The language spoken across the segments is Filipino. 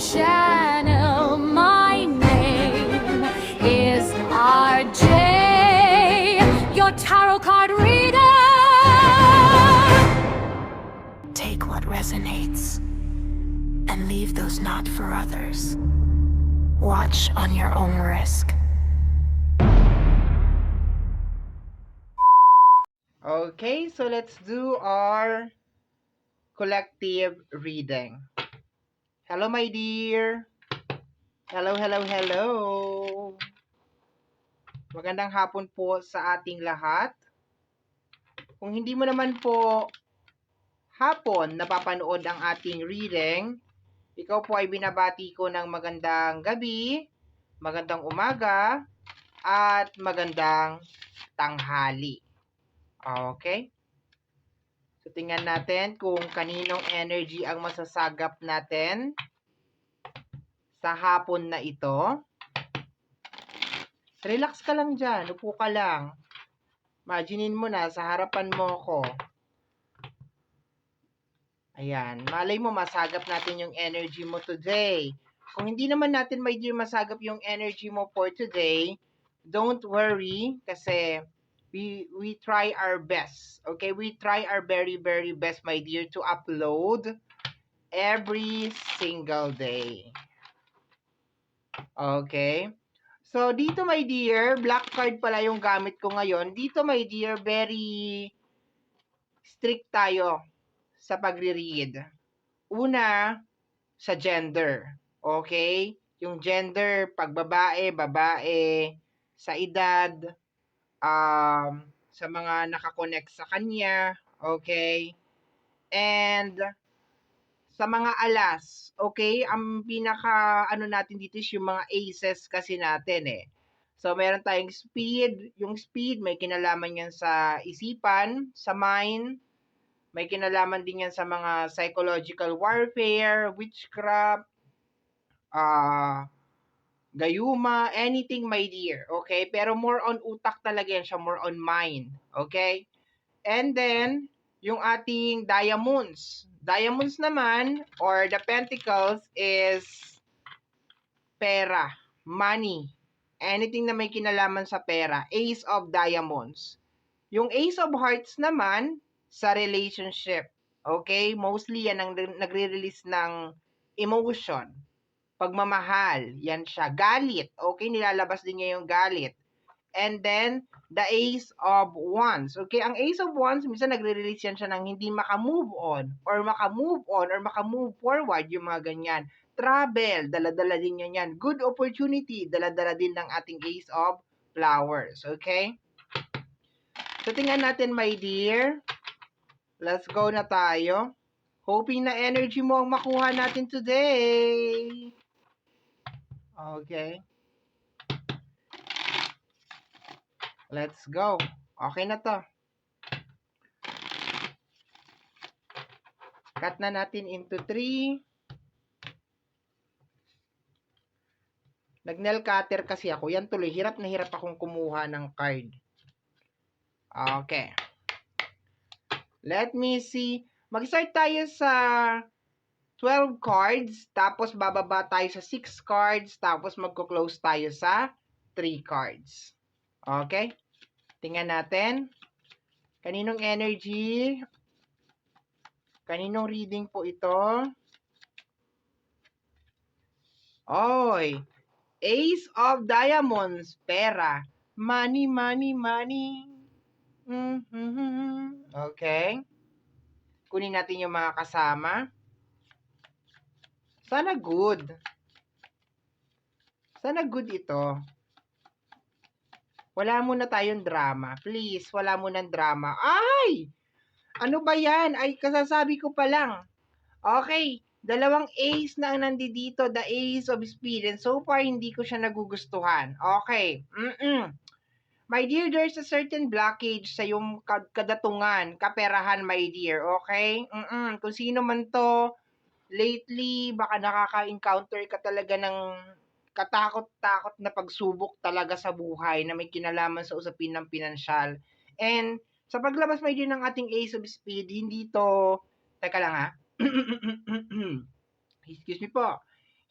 channel. My name is RJ, your tarot card reader. Take what resonates and leave those not for others. Watch on your own risk. Okay, so let's do our collective reading. Hello, my dear. Hello, hello, hello. Magandang hapon po sa ating lahat. Kung hindi mo naman po hapon napapanood ang ating reading, ikaw po ay binabati ko ng magandang gabi, magandang umaga, at magandang tanghali. Okay? So, tingnan natin kung kaninong energy ang masasagap natin sa hapon na ito. Relax ka lang dyan. Upo ka lang. Imaginein mo na, sa harapan mo ako. Ayan. Malay mo, masagap natin yung energy mo today. Kung hindi naman natin, my dear, masagap yung energy mo for today, don't worry kasi we try our best. Okay? We try our very, very best, my dear, to upload every single day. Okay? So, dito, my dear, black card pala yung gamit ko ngayon. Dito, my dear, very strict tayo sa pagre-read. Una, sa gender. Okay? Yung gender, pag babae, babae, sa edad, sa mga nakakonect sa kanya, okay? And sa mga alas, okay? Ang pinaka ano natin dito is yung mga aces kasi natin eh. So meron tayong speed, yung speed may kinalaman yan sa isipan, sa mind, may kinalaman din yan sa mga psychological warfare, witchcraft, gayuma, anything my dear, okay? Pero more on utak talaga yan siya, more on mind, okay? And then, yung ating diamonds. Diamonds naman, or the pentacles, is pera, money, anything na may kinalaman sa pera. Ace of diamonds. Yung ace of hearts naman, sa relationship. Okay? Mostly yan ang nagre-release ng emotion. Pagmamahal, yan siya. Galit, okay? Nilalabas din niya yung galit. And then, the Ace of Wands. Okay, ang Ace of Wands, minsan nagre-release yan siya ng hindi makamove on, or makamove forward, yung mga ganyan. Travel, dala-dala din yan. Good opportunity, dala-dala din ng ating Ace of Flowers. Okay? So, tingnan natin, my dear. Let's go na tayo. Hoping na energy mo ang makuha natin today. Okay. Let's go. Okay na to. Cut na natin into 3. Nag-nail cutter kasi ako. Yan tuloy. Hirap na hirap akong kumuha ng card. Okay. Let me see. Mag-start tayo sa 12 cards. Tapos bababa tayo sa 6 cards. Tapos magko-close tayo sa 3 cards. Okay? Tingnan natin. Kaninong energy? Kaninong reading po ito? Oy! Ace of Diamonds, pera. Money, money, money. Okay. Kunin natin yung mga kasama. Sana good. Sana good ito. Wala muna tayong drama. Please, wala munang drama. Ay! Ano ba yan? Ay, kasasabi ko pa lang. Okay. Dalawang ace na ang nandito. The Ace of Speed. And so far, hindi ko siya nagugustuhan. Okay. My dear, there's a certain blockage sa yung kadatungan, kaperahan, my dear. Okay? Kung sino man to, lately, baka nakaka-encounter ka talaga ng katakot-takot na pagsubok talaga sa buhay na may kinalaman sa usapin ng pinansyal. And sa paglabas, my dear, ng ating Ace of Speed, hindi to, teka lang ha, excuse me po,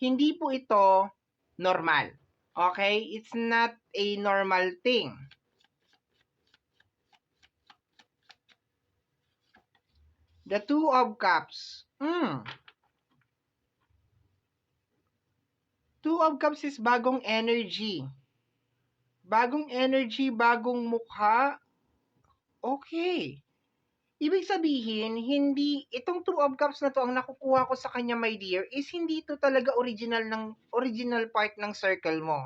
hindi po ito normal. Okay? It's not a normal thing. The Two of Cups. Two of Cups is bagong energy. Bagong energy, bagong mukha. Okay. Ibig sabihin, hindi, itong Two of Cups na to, ang nakukuha ko sa kanya, my dear, is hindi to talaga original part ng circle mo.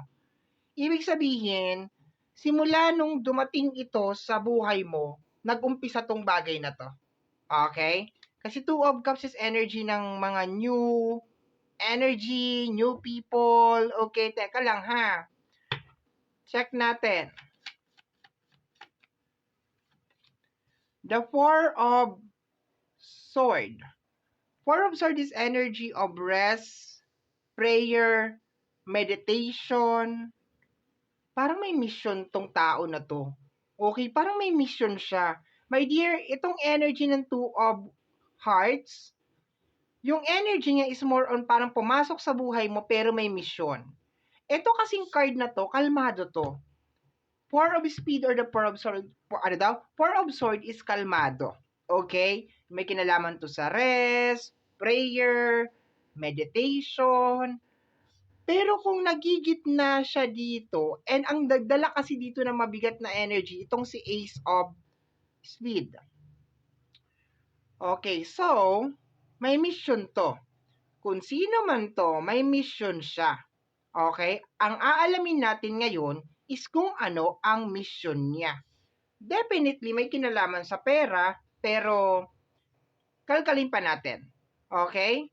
Ibig sabihin, simula nung dumating ito sa buhay mo, nag-umpisa tong bagay na to. Okay? Kasi Two of Cups is energy ng mga new energy, new people. Okay, teka lang ha. Check natin. The Four of Sword. Four of Sword is energy of rest, prayer, meditation. Parang may mission tong tao na to. Okay, parang may mission siya. My dear, itong energy ng Two of Hearts, yung energy niya is more on parang pumasok sa buhay mo pero may mission. Ito kasing card na to, kalmado to. Four of Speed or the Four of Sword, ano daw? Four of Sword is kalmado. Okay? May kinalaman to sa rest, prayer, meditation. Pero kung nagigitna siya dito, and ang dagdala kasi dito na mabigat na energy, itong si Ace of Speed. Okay, so, may mission to. Kung sino man to, may mission siya. Okay? Ang aalamin natin ngayon is kung ano ang mission niya. Definitely may kinalaman sa pera, pero kalkalin pa natin. Okay?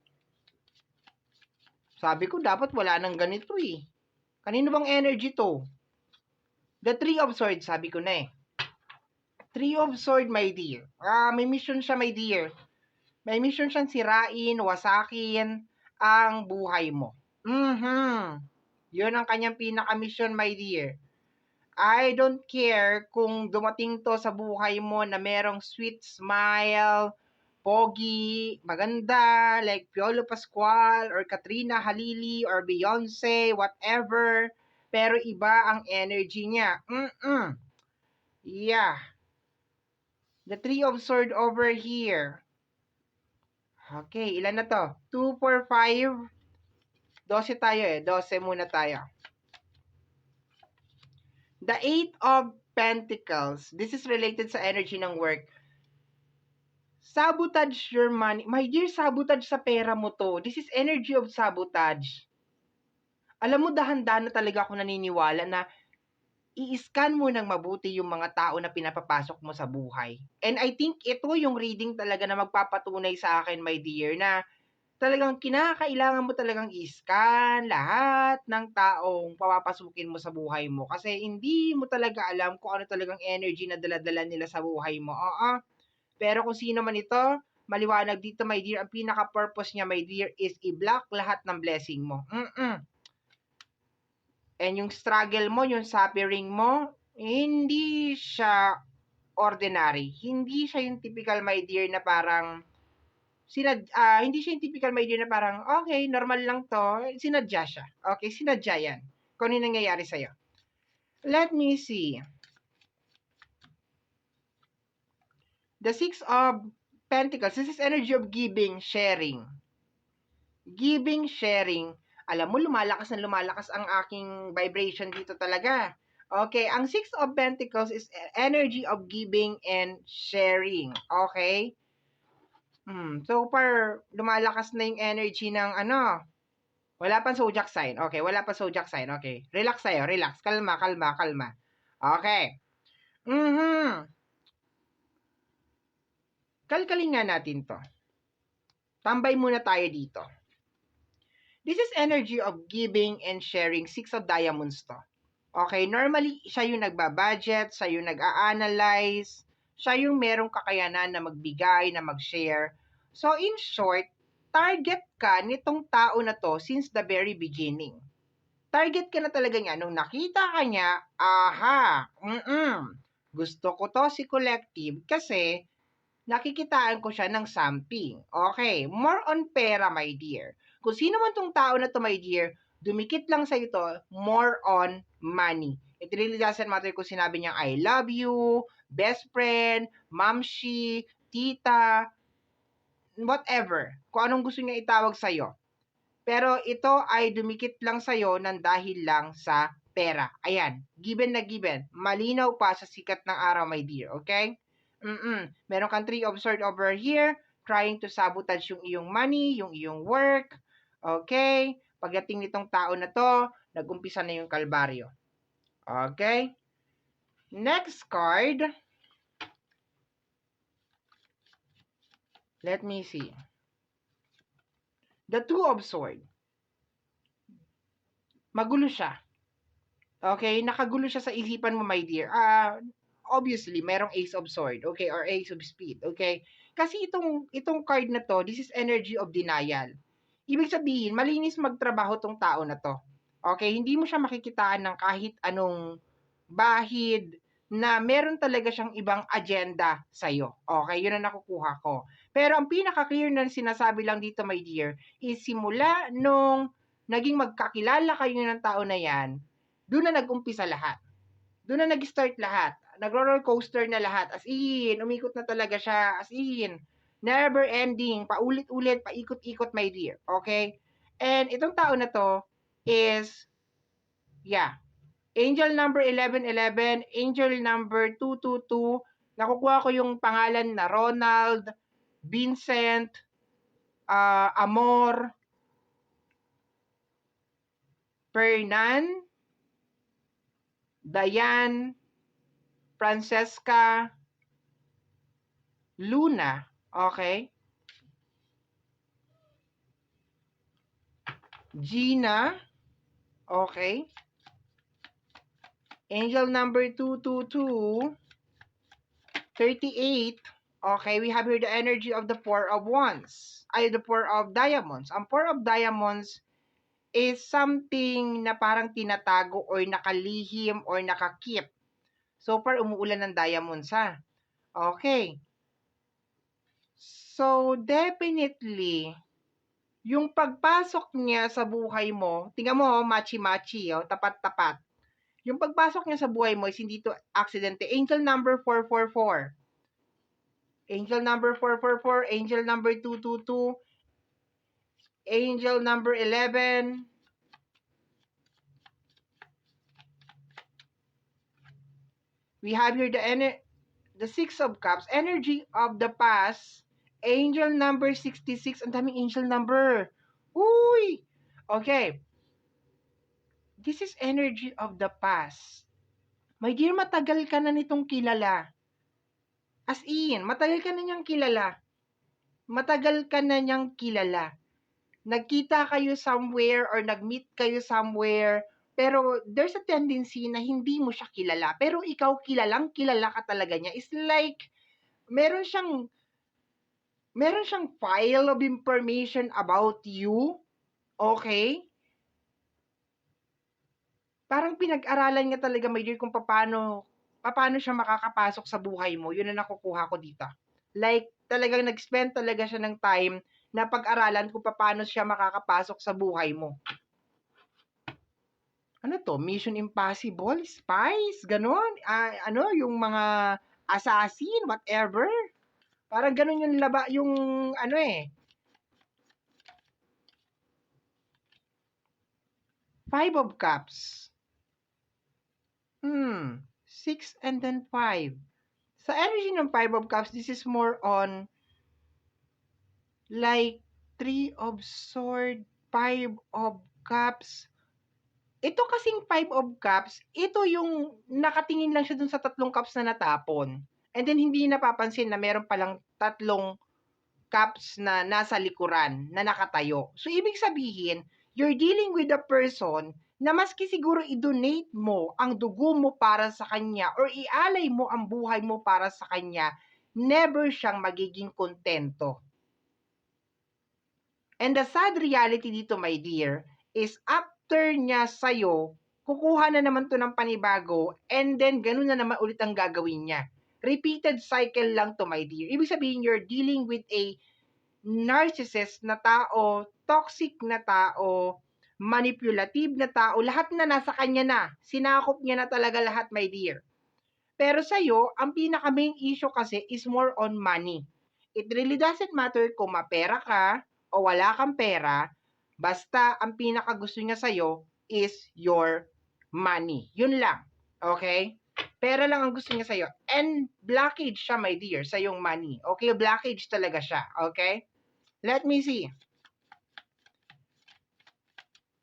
Sabi ko dapat wala nang ganito eh. Kanino bang energy to? The Three of Swords, sabi ko na eh. Three of Swords, my dear. May mission siya, my dear. May mission siyang sirain, wasakin ang buhay mo. Yun ang kanyang pinaka-mission, my dear. I don't care kung dumating to sa buhay mo na merong sweet smile, pogi, maganda, like Piolo Pascual or Katrina Halili or Beyonce, whatever. Pero iba ang energy niya. Yeah. The Three of Swords over here. Okay, ilan na to? 2, 4, 5. 12 tayo eh. 12 muna tayo. The Eight of Pentacles. This is related sa energy ng work. Sabotage your money. My dear, sabotage sa pera mo to. This is energy of sabotage. Alam mo, dahan-dahan na talaga ako naniniwala na i-scan mo ng mabuti yung mga tao na pinapapasok mo sa buhay. And I think ito yung reading talaga na magpapatunay sa akin, my dear, na talagang kinakailangan mo talagang i-scan lahat ng taong papapasukin mo sa buhay mo. Kasi hindi mo talaga alam kung ano talagang energy na daladala nila sa buhay mo. Pero kung sino man ito, maliwanag dito, my dear, ang pinaka-purpose niya, my dear, is i-block lahat ng blessing mo. And yung struggle mo, yung suffering mo, hindi siya ordinary. Hindi siya yung typical, my dear, na parang hindi siya yung typical, my dear, na parang, okay, normal lang to. Sinadya siya. Okay, sinadya yan. Kung ano yung nangyayari sa'yo. Let me see. The Six of Pentacles. This is energy of giving, sharing. Giving, sharing. Alam mo, lumalakas ang aking vibration dito talaga. Okay, ang Six of Pentacles is energy of giving and sharing. Okay? So far, lumalakas na yung energy ng ano. Wala pang zodiac sign. Okay, wala pang zodiac sign. Okay. Relax tayo, relax. Kalma. Okay. Kalkalin nga natin to. Tambay muna tayo dito. This is energy of giving and sharing. Six of Diamonds to. Okay, normally, siya yung nagbabudget, siya yung nag-a-analyze, siya yung merong kakayanan na magbigay, na mag-share. So, in short, target ka nitong tao na to since the very beginning. Target ka na talaga niya. Nung nakita ka niya, gusto ko to si Collective kasi nakikitaan ko siya ng something. Okay, more on pera, my dear. Kung sino man tong tao na to, my dear, dumikit lang sa ito, more on money. It really doesn't matter kung sinabi niyang I love you, best friend, mamshi, tita, whatever. Kung anong gusto niya itawag sa'yo. Pero ito ay dumikit lang sa'yo ng dahil lang sa pera. Ayan, given na given. Malinaw pa sa sikat ng araw, my dear. Okay? Meron kang 3 of swords over here, trying to sabotage yung iyong money, yung iyong work. Okay? Pagdating nitong tao na to, nag-umpisa na yung kalbaryo. Okay? Next card. Let me see. The Two of Swords. Magulo siya. Okay? Nakagulo siya sa isipan mo, my dear. Obviously, merong Ace of Sword, okay? Or Ace of Speed, okay? Kasi itong card na to, this is energy of denial. Ibig sabihin, malinis magtrabaho tong tao na to. Okay? Hindi mo siya makikitaan ng kahit anong bahid na meron talaga siyang ibang agenda sa'yo. Okay? Yun ang nakukuha ko. Pero ang pinaka-clear na sinasabi lang dito, my dear, is simula nung naging magkakilala kayo ng tao na yan, doon na nag-umpisa lahat. Doon na nag-start lahat. Nagro-roller coaster na lahat. As in, umikot na talaga siya. As in, never ending. Paulit-ulit, paikot-ikot, my dear. Okay? And itong tao na to is, yeah, angel number 1111, angel number 222. Nakukuha ko yung pangalan na Ronald, Vincent, Amor, Fernan, Dayan, Francesca, Luna, okay? Gina, okay? Angel number 222, 38, okay? We have here the energy of the Four of Wands, the Four of Diamonds. Ang Four of Diamonds is something na parang tinatago or nakalihim or nakakip. So far, umuulan ng diamonds, ha? Okay. So, definitely, yung pagpasok niya sa buhay mo, tingnan mo, machi-machi, tapat-tapat. Yung pagpasok niya sa buhay mo is hindi to aksidente. Angel number 444. Angel number 444, angel number 222, angel number 11, we have here the Six of Cups, energy of the past, angel number 66, ang daming angel number. Uy! Okay. This is energy of the past. My dear, matagal ka na nitong kilala. As in, matagal ka na niyang kilala. Matagal ka na niyang kilala. Nagkita kayo somewhere or nag-meet kayo somewhere, pero there's a tendency na hindi mo siya kilala. Pero ikaw kilalang kilala ka talaga niya. It's like, meron siyang file of information about you. Okay? Parang pinag-aralan niya talaga, my dear, kung paano siya makakapasok sa buhay mo. Yun ang nakukuha ko dito. Like, talagang nag-spend talaga siya ng time na pag-aralan kung paano siya makakapasok sa buhay mo. Ano to? Mission Impossible? Spies? Ganon? Yung mga assassin? Whatever? Parang ganon yung Five of Cups. 6 and then 5. Sa energy ng Five of Cups, this is more on like 3 of Swords, 5 of Cups. Ito kasing 5 of Cups, ito yung nakatingin lang siya dun sa 3 cups na natapon. And then hindi napapansin na meron palang 3 cups na nasa likuran, na nakatayo. So, ibig sabihin, you're dealing with a person na maski siguro i-donate mo ang dugo mo para sa kanya or ialay mo ang buhay mo para sa kanya, never siyang magiging kontento. And the sad reality dito, my dear, is after niya sa'yo, kukuha na naman to ng panibago and then ganun na naman ulit ang gagawin niya. Repeated cycle lang to, my dear. Ibig sabihin, you're dealing with a narcissist na tao, toxic na tao, manipulative na tao, lahat na nasa kanya na. Sinakop niya na talaga lahat, my dear. Pero sa'yo, ang pinaka-main issue kasi is more on money. It really doesn't matter kung mapera ka o wala kang pera, basta ang pinaka-gusto niya sa'yo is your money. Yun lang. Okay? Pera lang ang gusto niya sa'yo. And blockage siya, my dear, sa yung money. Okay? Blockage talaga siya. Okay? Let me see.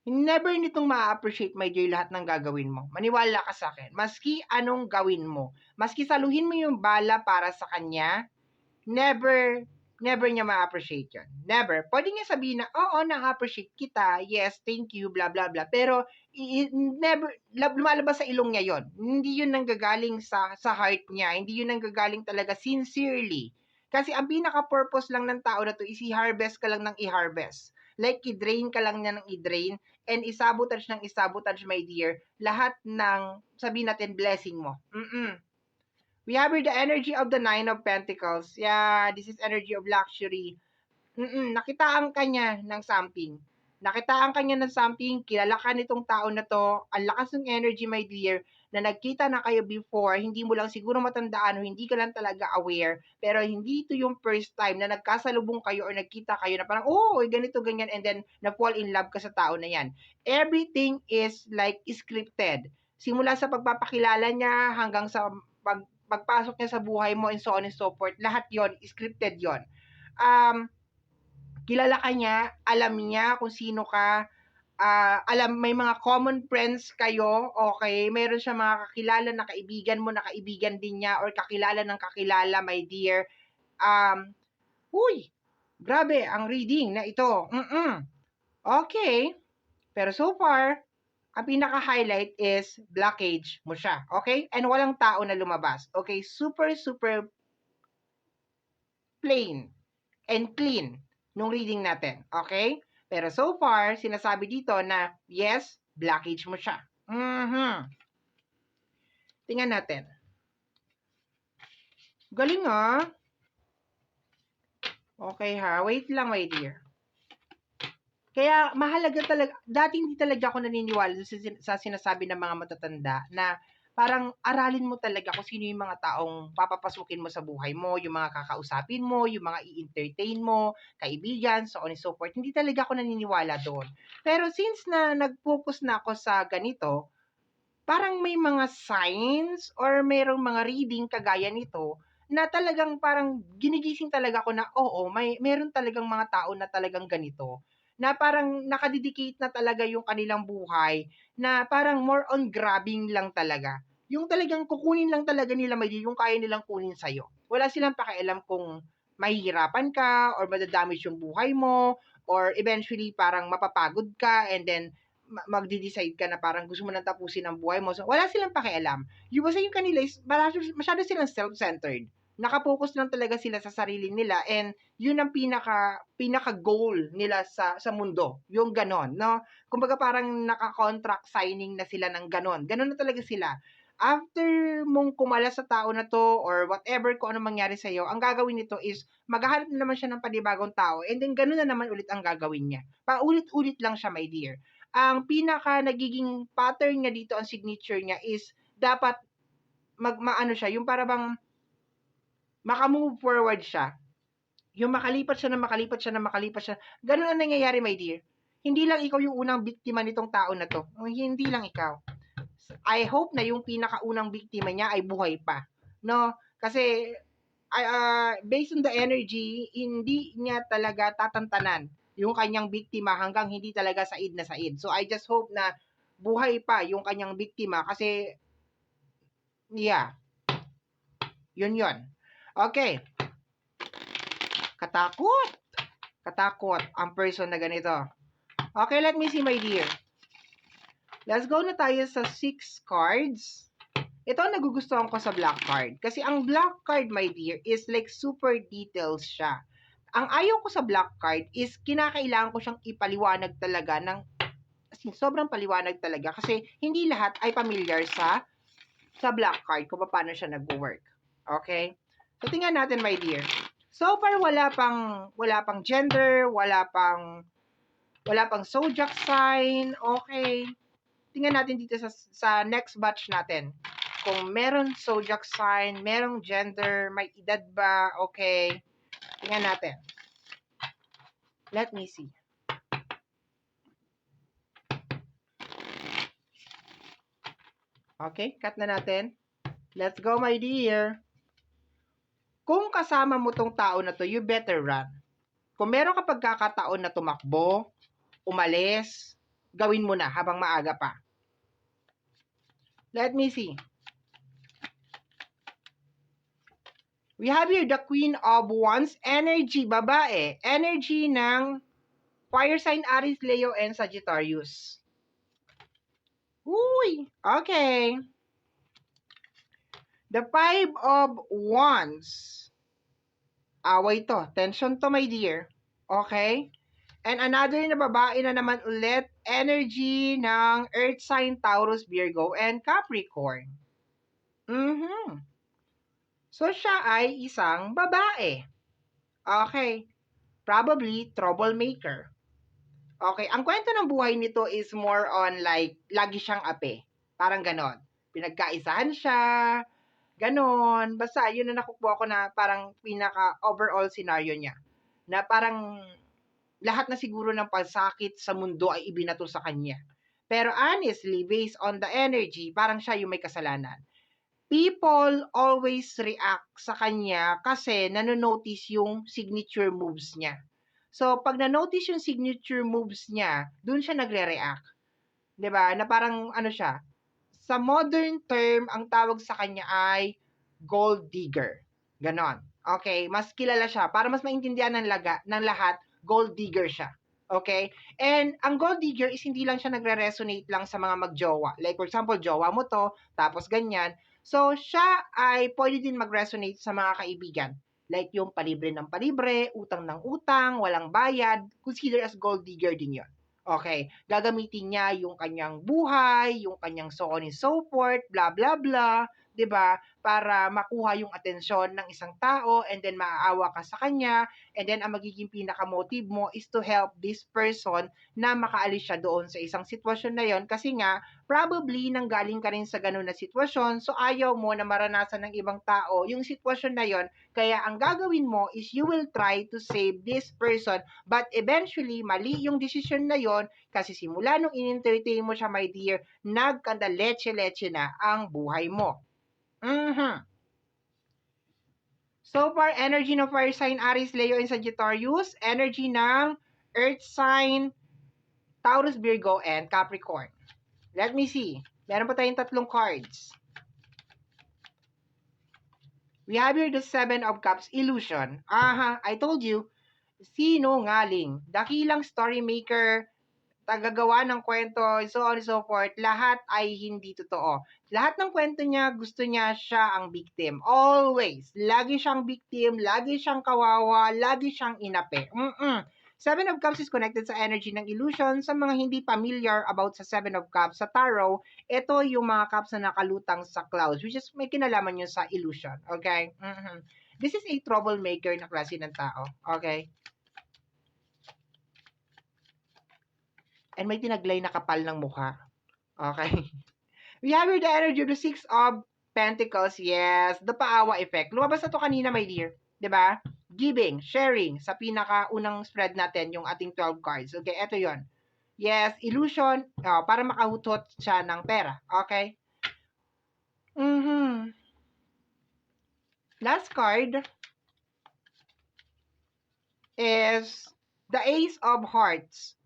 Never nitong ma-appreciate, my dear, lahat ng gagawin mo. Maniwala ka sa akin. Maski anong gawin mo, maski saluhin mo yung bala para sa kanya, never niya ma-appreciate yun. Never. Pwede niya sabihin na, oo, na-appreciate kita, yes, thank you, blah, blah, blah. Pero, never, lumalabas sa ilong niya yon. Hindi yun nanggagaling sa heart niya. Hindi yun nanggagaling talaga sincerely. Kasi ang pinaka-purpose lang ng tao na to is i-harvest ka lang ng i-harvest. Like, i-drain ka lang niya ng i-drain and isabotage ng isabotage, my dear, lahat ng, sabihin natin, blessing mo. We have here the energy of the Nine of Pentacles. Yeah, this is energy of luxury. Nakitaan ka niya ng something. Nakitaan ka niya ng something, kilala ka nitong tao na to, ang lakas ng energy, my dear, na nagkita na kayo before, hindi mo lang siguro matandaan o hindi ka lang talaga aware, pero hindi ito yung first time na nagkasalubong kayo or nagkita kayo na parang, oh, ganito, ganyan, and then na-fall in love ka sa tao na yan. Everything is like scripted. Simula sa pagpapakilala niya hanggang sa pagpasok niya sa buhay mo and so on and so forth, lahat yon scripted yon. Kilala ka niya, alam niya kung sino ka, alam, may mga common friends kayo, okay, meron siya mga kakilala na kaibigan mo, na kaibigan din niya, or kakilala ng kakilala, my dear. Grabe, ang reading na ito. Okay, pero so far, ang pinaka-highlight is blockage mo siya, okay? And walang tao na lumabas, okay? Super, super plain and clean nung reading natin, okay? Pero so far, sinasabi dito na, yes, blockage mo siya. Tingnan natin. Galing ah. Okay ha, wait lang, my dear. Kaya mahalaga talaga, dati hindi talaga ako naniniwala sa sinasabi ng mga matatanda na parang aralin mo talaga kung sino yung mga taong papapasukin mo sa buhay mo, yung mga kakausapin mo, yung mga i-entertain mo, kaibigan, so on and so forth. Hindi talaga ako naniniwala doon. Pero since na nag-focus na ako sa ganito, parang may mga signs or mayroong mga reading kagaya nito na talagang parang ginigising talaga ako na oo, meron talagang mga tao na talagang ganito. Na parang nakadedicate na talaga yung kanilang buhay na parang more on grabbing lang talaga. Yung talagang kukunin lang talaga nila, may yung kaya nilang kunin sa'yo. Wala silang pakialam kung mahihirapan ka or madadamage yung buhay mo or eventually parang mapapagod ka and then magde-decide ka na parang gusto mo nang tapusin ang buhay mo. So, wala silang pakialam. Yung basta yung kanila is masyado silang self-centered. Nakapokus lang talaga sila sa sarili nila and yun ang pinaka goal nila sa mundo. Yung ganon, no? Kumbaga parang naka-contract signing na sila ng ganon. Ganon na talaga sila. After mong kumala sa tao na to or whatever kung ano mangyari sa iyo, ang gagawin nito is maghahanap na naman siya ng panibagong tao and then ganun na naman ulit ang gagawin niya. Paulit-ulit lang siya, my dear. Ang pinaka nagiging pattern niya dito, ang signature niya is dapat maano siya, yung para bang maka-move forward siya. Yung makalipat siya na makalipat siya na makalipat siya. Ganun ang nangyayari, my dear. Hindi lang ikaw yung unang biktima nitong tao na to. Hindi lang ikaw. I hope na yung pinakaunang biktima niya ay buhay pa. No? Kasi based on the energy, hindi niya talaga tatantanan yung kanyang biktima hanggang hindi talaga said na said. So I just hope na buhay pa yung kanyang biktima kasi yeah. Yun. Okay. Katakot ang person na ganito. Okay, let me see, my dear. Let's go na tayo sa 6 cards. Ito ang nagugustuhan ko sa black card. Kasi ang black card, my dear, is like super details siya. Ang ayaw ko sa black card is kinakailangan ko siyang ipaliwanag talaga ng sobrang paliwanag talaga. Kasi hindi lahat ay familiar sa black card kung paano siya nag-work. Okay? So, tingnan natin, my dear. So far, wala pang gender, wala pang zodiac sign. Okay. Tingnan natin dito sa next batch natin. Kung meron zodiac sign, merong gender, may edad ba, okay. Tingnan natin. Let me see. Okay, cut na natin. Let's go, my dear. Kung kasama mo tong tao na to, you better run. Kung meron ka pagkakataon na tumakbo, umalis, gawin mo na habang maaga pa. Let me see. We have here the Queen of Wands, energy, babae. Energy ng fire sign Aries, Leo, and Sagittarius. Uy, okay. The Five of Wands. Away to. Tension to, my dear. Okay? And another na babae na naman ulit, energy ng Earth sign, Taurus, Virgo, and Capricorn. So, siya ay isang babae. Okay. Probably troublemaker. Okay. Ang kwento ng buhay nito is more on like, lagi siyang ape. Parang ganon. Pinagkaisahan siya. Ganon. Basta, yun na nakukuha ko na parang pinaka-overall scenario niya. Na parang lahat na siguro ng pagsakit sa mundo ay ibinato sa kanya. Pero honestly, based on the energy, parang siya yung may kasalanan. People always react sa kanya kasi nanonotice yung signature moves niya. So, pag nanotice yung signature moves niya, dun siya nagre-react. 'Di ba? Na parang ano siya, sa modern term, ang tawag sa kanya ay gold digger. Ganon. Okay? Mas kilala siya. Para mas maintindihan ng lahat, gold digger siya. Okay? And ang gold digger is hindi lang siya nagre-resonate lang sa mga magjowa. Like for example, jowa mo to, tapos ganyan. So, siya ay pwede din mag-resonate sa mga kaibigan. Like yung palibre ng palibre, utang ng utang, walang bayad, consider as gold digger din yon. Okay, gagamitin niya yung kanyang buhay, yung kanyang so on and so forth, blah, blah, blah, 'di ba? Para makuha yung atensyon ng isang tao and then maaawa ka sa kanya and then ang magiging pinaka-motive mo is to help this person na makaalis siya doon sa isang sitwasyon na yon kasi nga probably nanggaling ka rin sa ganun na sitwasyon so ayaw mo na maranasan ng ibang tao yung sitwasyon na yon kaya ang gagawin mo is you will try to save this person but eventually mali yung decision na yon kasi simula nung in-entertain mo siya my dear nagkanda leche-leche na ang buhay mo. So far, energy ng fire sign Aries, Leo, and Sagittarius. Energy ng earth sign Taurus, Virgo, and Capricorn. Let me see. Meron pa tayong tatlong cards. We have here the Seven of Cups, illusion. I told you, sinungaling. Dakilang story maker, tagagawa ng kwento, so on and so forth, lahat ay hindi totoo. Lahat ng kwento niya, gusto niya siya ang victim. Always. Lagi siyang victim, lagi siyang kawawa, lagi siyang inape. Seven of Cups is connected sa energy ng illusion. Sa mga hindi familiar about sa Seven of Cups sa tarot, ito yung mga cups na nakalutang sa clouds, which is may kinalaman yun sa illusion. Okay? This is a troublemaker na klase ng tao. Okay? And may tinaglay na kapal ng mukha. Okay? We have here the energy of the Six of Pentacles. Yes, the paawa effect. Lumabas na to kanina, my dear. 'Di ba? Giving, sharing. Sa pinakaunang spread natin, yung ating 12 cards. Okay, eto yon. Yes, illusion, para makahutot siya ng pera. Okay? Last card is the Ace of Hearts.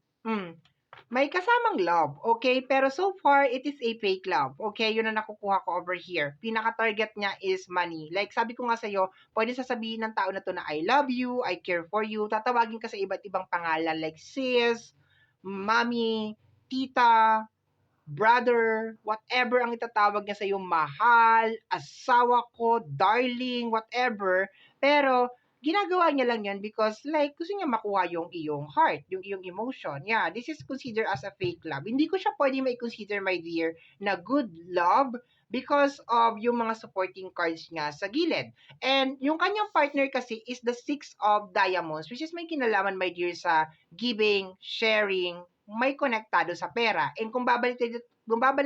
May kasamang love, okay? Pero so far, it is a fake love, okay? Yun na nakukuha ko over here. Pinaka-target niya is money. Like, sabi ko nga sa'yo, pwede sasabihin ng tao na to na I love you, I care for you. Tatawagin ka sa iba't ibang pangalan like sis, mommy, tita, brother, whatever ang itatawag niya sa'yo, mahal, asawa ko, darling, whatever. Pero, ginagawa niya lang yan because like gusto niya makuha yung iyong heart, yung iyong emotion. Yeah, this is considered as a fake love. Hindi ko siya pwede may consider, my dear, na good love because of yung mga supporting cards niya sa gilid. And yung kanyang partner kasi is the Six of Diamonds, which is may kinalaman, my dear, sa giving, sharing, may konektado sa pera. And kung babalik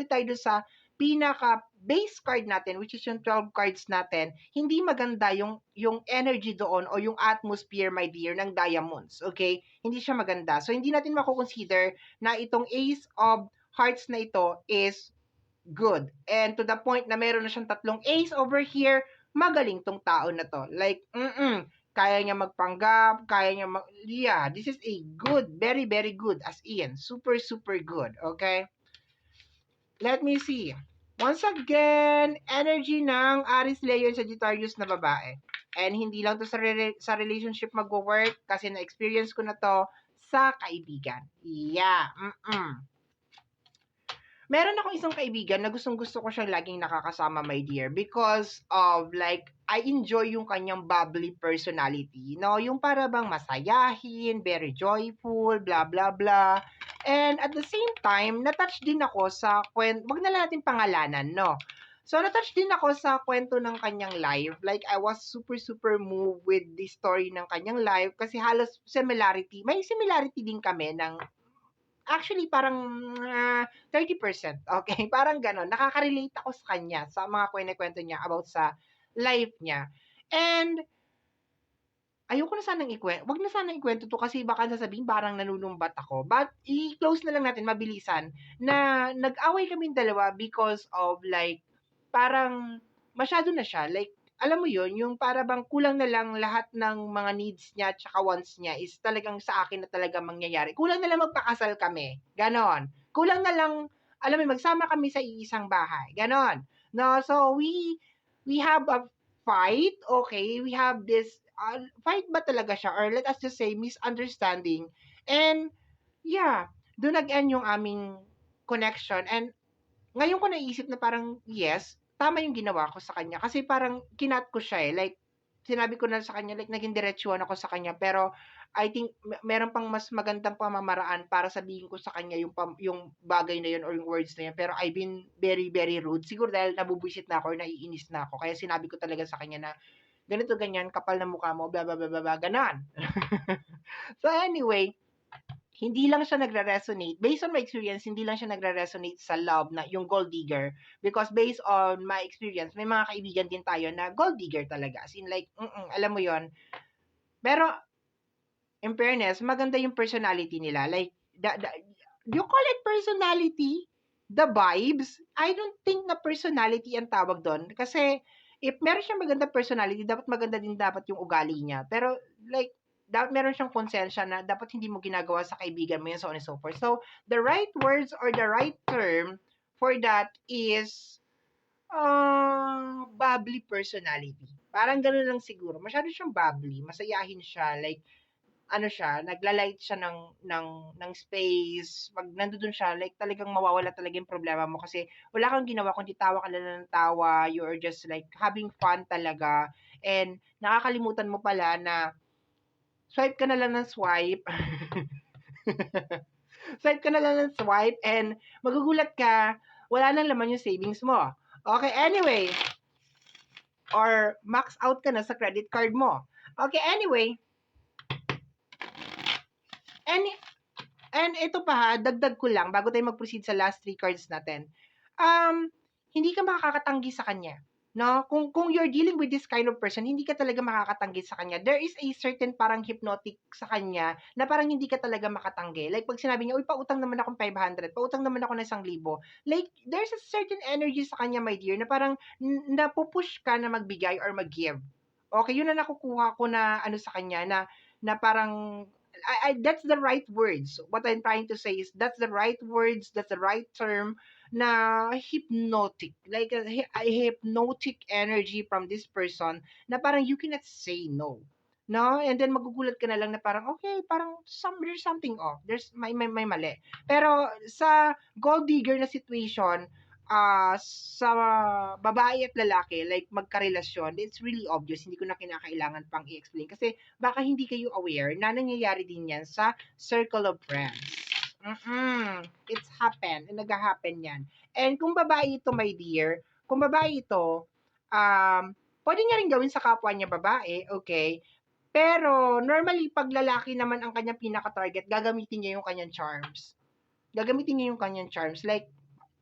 tayo dun sa pinaka base card natin, which is yung 12 cards natin, hindi maganda yung energy doon o yung atmosphere, my dear, ng diamonds. Okay? Hindi siya maganda. So, hindi natin mako-consider na itong Ace of Hearts na ito is good. And to the point na meron na siyang tatlong ace over here, magaling tong tao na to. Like, kaya niya magpanggap, kaya niya yeah, this is a good, very, very good, as in, super, super good, okay? Let me see. Once again, energy ng Aries, Leo, Sagittarius na babae. And hindi lang to sa relationship magwo-work kasi na-experience ko na to sa kaibigan. Yeah, meron akong isang kaibigan na gustong-gusto ko siyang laging nakakasama, my dear, because of like I enjoy yung kanyang bubbly personality, no? Yung para bang masayahin, very joyful, blah blah blah. And at the same time, na-touch din ako sa wag na lang natin pangalanan, no? So, na-touch din ako sa kwento ng kanyang life. Like, I was super, super moved with the story ng kanyang life kasi halos similarity. May similarity din kami ng actually, parang 30%. Okay? Parang ganon. Nakaka-relate ako sa kanya, sa mga kwento niya about sa life niya. And, ayoko na sanang ikwento. Wag na sanang ikwento to kasi baka sasabihin parang nanunumbat ako. But, i-close na lang natin, mabilisan, na nag-away kaming dalawa because of like, parang masyado na siya. Like, alam mo yun, yung para bang kulang na lang lahat ng mga needs niya at saka wants niya is talagang sa akin na talaga mangyayari. Kulang na lang magpakasal kami. Ganon. Kulang na lang, alam mo, magsama kami sa iisang bahay. Ganon. No, so we have a fight, okay? We have this, fight ba talaga siya? Or let us just say, misunderstanding. And, yeah, doon nag-end yung aming connection. And, ngayon ko naisip na parang, yes, tama yung ginawa ko sa kanya. Kasi parang kinat ko siya eh. Like, sinabi ko na sa kanya, like, naging diretsuhan ako sa kanya. Pero, I think, meron pang mas magandang pamamaraan para sabihin ko sa kanya yung bagay na yun or yung words na yun. Pero, I've been very, very rude. Siguro dahil nabubwisit na ako or naiinis na ako. Kaya sinabi ko talaga sa kanya na, ganito, ganyan, kapal na mukha mo, blah, blah, blah, blah, blah, ganon. So, anyway, hindi lang siya nagre-resonate. Based on my experience, hindi lang siya nagre-resonate sa love na yung gold digger. Because based on my experience, may mga kaibigan din tayo na gold digger talaga. As in like, alam mo yon. Pero, in fairness, maganda yung personality nila. Like, you call it personality? The vibes? I don't think na personality ang tawag doon. Kasi, if meron siyang maganda personality, dapat maganda din dapat yung ugali niya. Pero, like, dapat meron siyang konsensya na dapat hindi mo ginagawa sa kaibigan mo yun, so on and so forth. So, the right words or the right term for that is bubbly personality. Parang gano'n lang siguro. Masyado siyang bubbly. Masayahin siya. Like, ano siya, naglalight siya ng space. Pag nandoon siya, like talagang mawawala talaga yung problema mo kasi wala kang ginawa kundi tawa ka lang ng tawa. You're just like having fun talaga. And nakakalimutan mo pala na swipe ka na lang ng swipe. Swipe ka na lang ng swipe and magugulat ka, wala nang laman yung savings mo. Okay, anyway. Or max out ka na sa credit card mo. Okay, anyway. And ito pa ha, dagdag ko lang bago tayo mag-proceed sa last 3 cards natin. Hindi ka makakatanggi sa kanya. No? Kung you're dealing with this kind of person, hindi ka talaga makakatanggi sa kanya. There is a certain parang hypnotic sa kanya na parang hindi ka talaga makatanggi. Like pag sinabi niya, uy, pautang naman akong 500, pautang naman ako ng 1,000. Like, there's a certain energy sa kanya, my dear, na parang napupush ka na magbigay or mag-give. Okay, yun na nakukuha ko na ano sa kanya na parang that's the right words. What I'm trying to say is that's the right words, that's the right term na hypnotic. Like a hypnotic energy from this person na parang you cannot say no. No? And then magugulat ka na lang na parang okay, parang there's something off. There's may mali. Pero sa gold digger na situation, sa babae at lalaki, like magkarelasyon, it's really obvious. Hindi ko na kinakailangan pang i-explain kasi baka hindi kayo aware na nangyayari din yan sa circle of friends. It's happen. Nag-happen yan. And kung babae ito, my dear, kung babae ito, pwede niya rin gawin sa kapwa niya babae, okay? Pero normally, pag lalaki naman ang kanyang pinaka-target, gagamitin niya yung kanyang charms. Gagamitin niya yung kanyang charms. Like,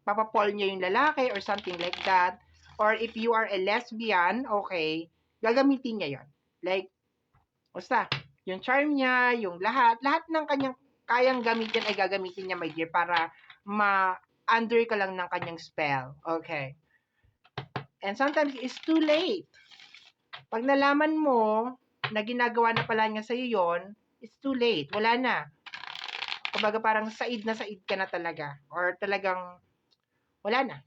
papapol niya yung lalaki or something like that. Or if you are a lesbian, okay, gagamitin niya yon. Like, basta, yung charm niya, yung lahat ng kanyang kayang gamitin ay gagamitin niya, my dear, para ma-under ka lang ng kanyang spell. Okay. And sometimes, it's too late. Pag nalaman mo na ginagawa na pala niya sa'yo yon, it's too late. Wala na. Kumbaga parang said ka na talaga. Or talagang wala na.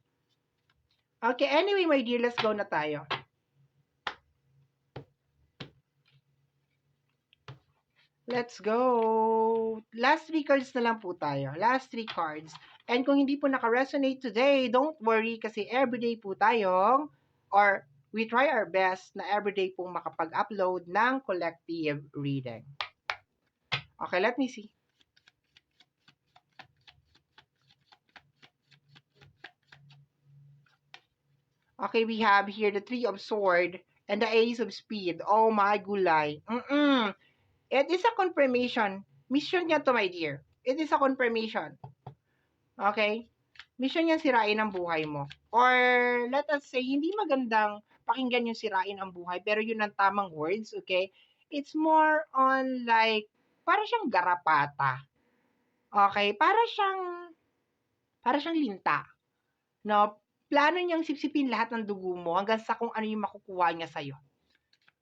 Okay, anyway, my dear, let's go na tayo. Let's go. Last 3 cards na lang po tayo. Last 3 cards. And kung hindi po naka-resonate today, don't worry kasi everyday po tayong, or we try our best na everyday pong makapag-upload ng collective reading. Okay, let me see. Okay, we have here the 3 of Swords and the Ace of Speed. Oh my gulay. It is a confirmation. Mission niya to, my dear. It is a confirmation. Okay? Mission niya sirain ang buhay mo. Or let us say, hindi magandang pakinggan yung sirain ang buhay, pero yun ang tamang words, okay? It's more on like, para siyang garapata. Okay? Para siyang linta. No? Plano niyang sipsipin lahat ng dugo mo hanggang sa kung ano yung makukuha niya sa'yo.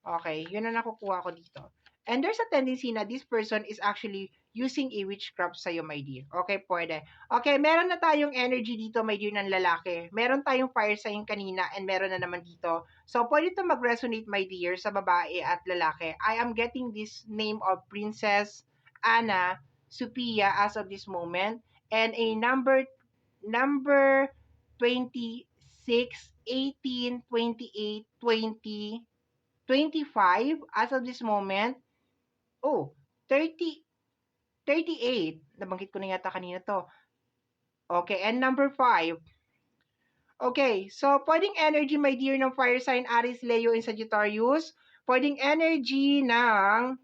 Okay? Yun ang nakukuha ko dito. And there's a tendency na this person is actually using a witchcraft sa'yo, my dear. Okay, pwede. Okay, meron na tayong energy dito, my dear, ng lalaki. Meron tayong fire sign kanina and meron na naman dito. So, pwede ito mag-resonate, my dear, sa babae at lalaki. I am getting this name of Princess Anna Sophia as of this moment. And a number 26, 18, 28, 20, 25 as of this moment. Oh, 30, 38. Nabanggit ko na yata kanina to. Okay, and number 5. Okay, so pwedeng energy, my dear, ng fire sign Aries, Leo, and Sagittarius. Pwedeng energy ng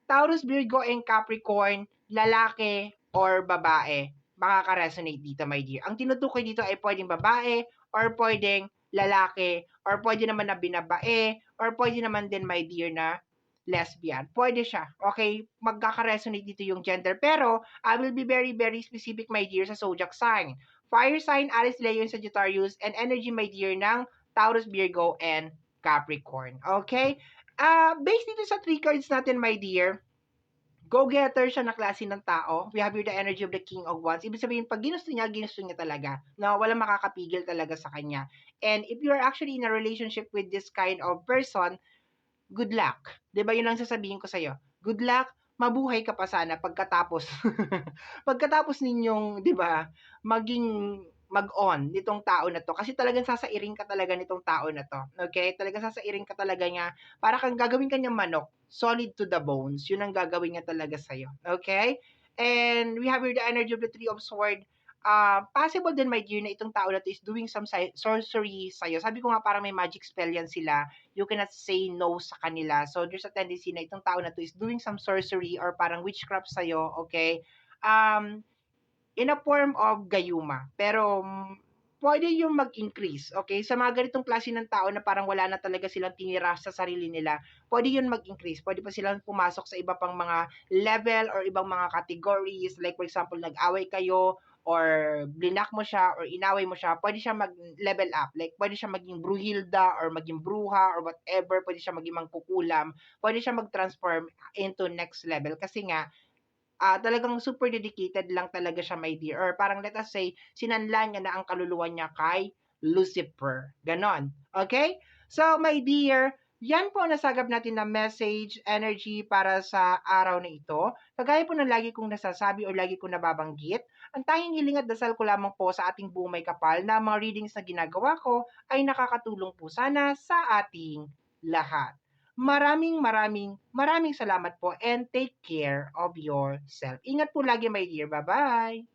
Taurus, Virgo, and Capricorn, lalaki or babae. Makaka-resonate dito, my dear. Ang tinutukoy dito ay pwedeng babae or pwedeng lalaki or pwede naman na binabae or pwede naman din, my dear, na lesbian. Pwede siya. Okay? Magkaka-resonate dito yung gender. Pero, I will be very, very specific, my dear, sa zodiac sign. Fire sign, Aries, Leo, and Sagittarius, and energy, my dear, ng Taurus, Virgo, and Capricorn. Okay? Based dito sa 3 cards natin, my dear, go-getter siya na klase ng tao. We have here the energy of the King of Wands. Ibig sabihin, pag ginusto niya talaga. No, walang makakapigil talaga sa kanya. And if you are actually in a relationship with this kind of person, good luck. 'Di ba? Yun ang sasabihin ko sa'yo. Good luck, mabuhay ka pa sana pagkatapos. Pagkatapos ninyong, 'di ba, maging mag-on nitong tao na to. Kasi talagang sasairin ka talaga nitong tao na to. Okay? Talagang sasairin ka talaga niya. Para kang gagawin kanyang manok. Solid to the bones. Yun ang gagawin niya talaga sa'yo. Okay? And we have here the energy of the Three of Swords. Possible din, my dear, na itong tao na to is doing some sorcery sa'yo. Sabi ko nga parang may magic spell yan sila. You cannot say no sa kanila. So, there's a tendency na itong tao na to is doing some sorcery or parang witchcraft sa'yo, okay? In a form of gayuma. Pero, pwede yung mag-increase, okay? Sa mga ganitong klase ng tao na parang wala na talaga silang tinira sa sarili nila, pwede yun mag-increase. Pwede pa silang pumasok sa iba pang mga level or ibang mga categories. Like, for example, nag-away kayo, or blinak mo siya or inaway mo siya, pwede siya mag-level up. Like, pwede siya maging bruhilda or maging bruha or whatever. Pwede siya maging mangkukulam. Pwede siya mag-transform into next level. Kasi nga, talagang super dedicated lang talaga siya, my dear. Or parang let us say, sinanla niya na ang kaluluwa niya kay Lucifer. Ganon. Okay? So, my dear, yan po nasagap natin na message, energy para sa araw na ito. Kagaya po ng lagi kong nasasabi o lagi kong nababanggit, ang tanging hiling at dasal ko lamang po sa ating buong may kapal na mga readings na ginagawa ko ay nakakatulong po sana sa ating lahat. Maraming salamat po and take care of yourself. Ingat po lagi, my dear. Bye-bye!